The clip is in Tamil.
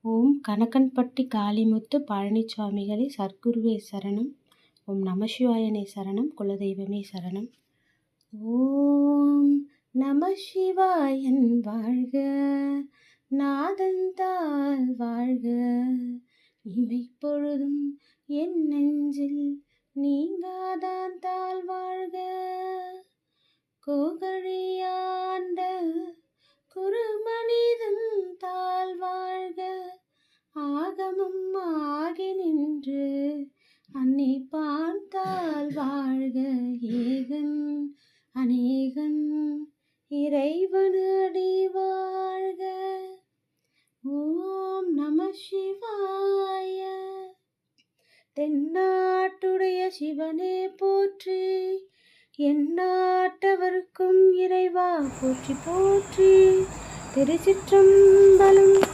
ஓம் கணக்கன்பட்டி காளிமுத்து பழனிச்சாமிகளே சர்க்குருவே சரணம். ஓம் நமசிவாயனே சரணம். குலதெய்வமே சரணம். ஓம் நமசிவாயன் வாழ்க, நாதந்தாள் வாழ்க, இமைப்பொழுதும் என் நெஞ்சில் நீங்காதான் தாள் வாழ்க, கோகழியாண்ட குருமனிதன் தாள் வாழ்க, ஆகமம் ஆகி நின்று அன்னை பார்த்தால் வாழ்க, ஏகன் அநேகன் இறைவனடி வாழ்க. ஓம் நம சிவாய. தென்னாட்டுடைய சிவனே போற்றி, எந்நாட்டவர்க்கும் இறைவா போற்றி போற்றி. திருச்சிற்றம்பலம்.